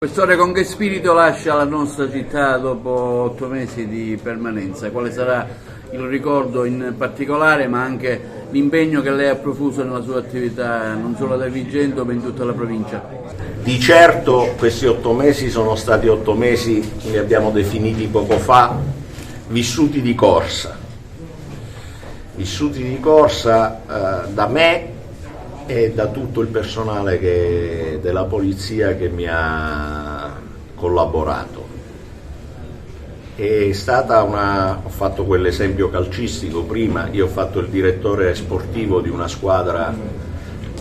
Quest'ora con che spirito lascia la nostra città dopo 8 mesi di permanenza? Quale sarà il ricordo in particolare, ma anche l'impegno che lei ha profuso nella sua attività non solo ad Agrigento ma in tutta la provincia? Di certo questi 8 mesi sono stati 8 mesi, li abbiamo definiti poco fa, vissuti di corsa da me e da tutto il personale della polizia che mi ha collaborato. È stata ho fatto quell'esempio calcistico prima, io ho fatto il direttore sportivo di una squadra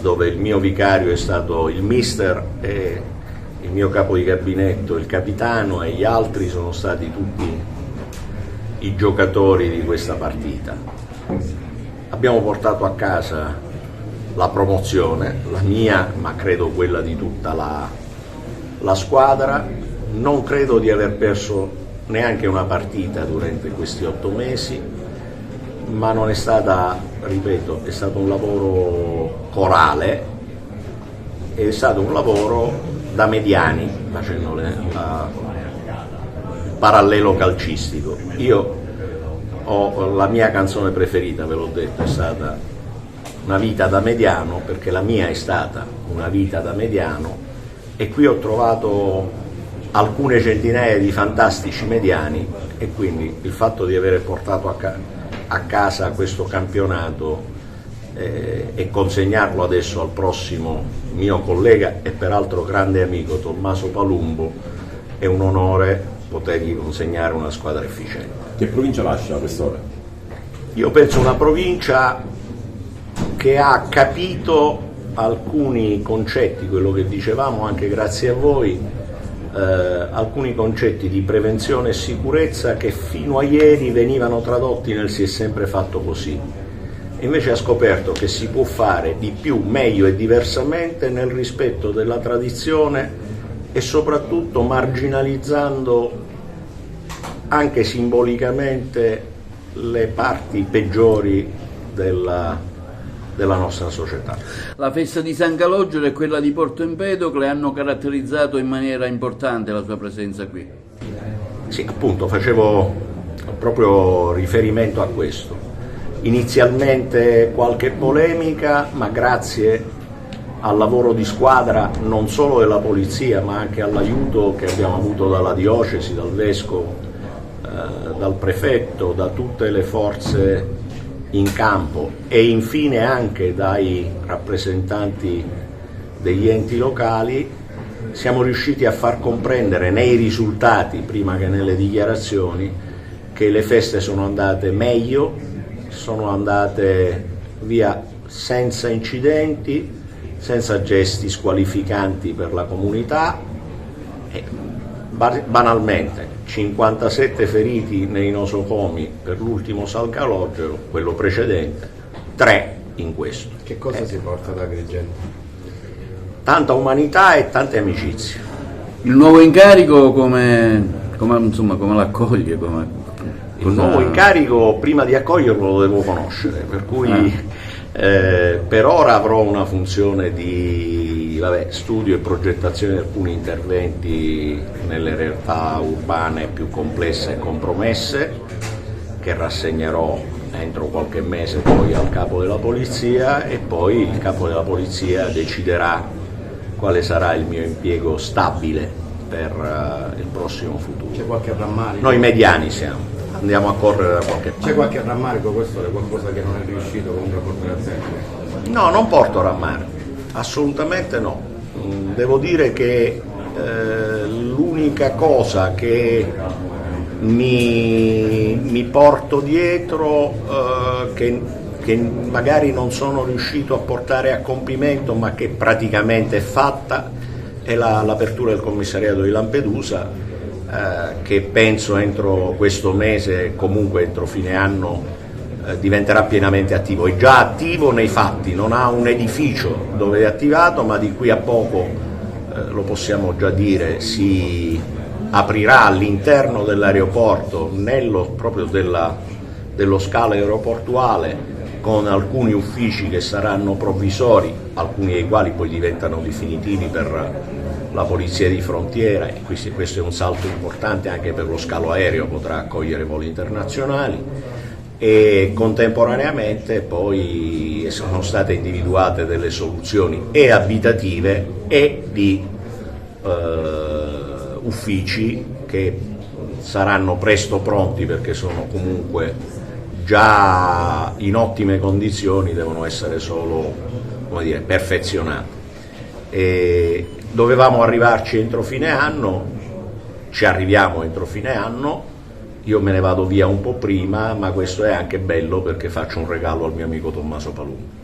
dove il mio vicario è stato il mister e il mio capo di gabinetto il capitano e gli altri sono stati tutti i giocatori di questa partita. Abbiamo portato a casa la promozione, la mia, ma credo quella di tutta la squadra. Non credo di aver perso neanche una partita durante questi 8 mesi, ma non è stata, ripeto, è stato un lavoro corale, è stato un lavoro da mediani, facendo il parallelo calcistico. Io ho la mia canzone preferita, ve l'ho detto, è stata Una vita da mediano, perché la mia è stata una vita da mediano e qui ho trovato alcune centinaia di fantastici mediani e quindi il fatto di aver portato a casa questo campionato e consegnarlo adesso al prossimo mio collega e peraltro grande amico Tommaso Palumbo è un onore potergli consegnare una squadra efficiente. Che provincia lascia a quest'ora? Io penso una provincia che ha capito alcuni concetti, quello che dicevamo anche grazie a voi, alcuni concetti di prevenzione e sicurezza che fino a ieri venivano tradotti nel si è sempre fatto così. E invece ha scoperto che si può fare di più, meglio e diversamente nel rispetto della tradizione e soprattutto marginalizzando anche simbolicamente le parti peggiori della nostra società. La festa di San Calogero e quella di Porto Empedocle hanno caratterizzato in maniera importante la sua presenza qui. Sì, appunto, facevo proprio riferimento a questo. Inizialmente qualche polemica, ma grazie al lavoro di squadra non solo della polizia, ma anche all'aiuto che abbiamo avuto dalla diocesi, dal vescovo, dal prefetto, da tutte le forze in campo e infine anche dai rappresentanti degli enti locali, siamo riusciti a far comprendere nei risultati, prima che nelle dichiarazioni, che le feste sono andate meglio, sono andate via senza incidenti, senza gesti squalificanti per la comunità e banalmente 57 feriti nei nosocomi per l'ultimo San Calogero, quello precedente, 3 in questo. Che cosa si porta da Agrigento? Tanta umanità e tante amicizie. Il nuovo incarico come l'accoglie? Il nuovo incarico, prima di accoglierlo, lo devo conoscere, per cui per ora avrò una funzione di studio e progettazione di alcuni interventi nelle realtà urbane più complesse e compromesse, che rassegnerò entro qualche mese poi al capo della polizia e poi il capo della polizia deciderà quale sarà il mio impiego stabile per il prossimo futuro. C'è qualche rammarico? Noi mediani siamo. Andiamo a correre da qualche parte. C'è qualche rammarico, questo è qualcosa che non è riuscito comunque a portare a tempo? No, non porto rammarico, assolutamente no. Devo dire che l'unica cosa che mi porto dietro, che magari non sono riuscito a portare a compimento, ma che praticamente è fatta, è l'apertura del commissariato di Lampedusa, che penso entro questo mese, comunque entro fine anno, diventerà pienamente attivo. È già attivo nei fatti, non ha un edificio dove è attivato, ma di qui a poco, lo possiamo già dire, si aprirà all'interno dell'aeroporto, proprio dello scalo aeroportuale, con alcuni uffici che saranno provvisori, alcuni dei quali poi diventano definitivi per la polizia di frontiera, e questo è un salto importante anche per lo scalo aereo, potrà accogliere voli internazionali, e contemporaneamente poi sono state individuate delle soluzioni e abitative e di uffici che saranno presto pronti, perché sono comunque già in ottime condizioni, devono essere solo, come dire, perfezionati. E dovevamo arrivarci entro fine anno, ci arriviamo entro fine anno, io me ne vado via un po' prima, ma questo è anche bello perché faccio un regalo al mio amico Tommaso Palumbo.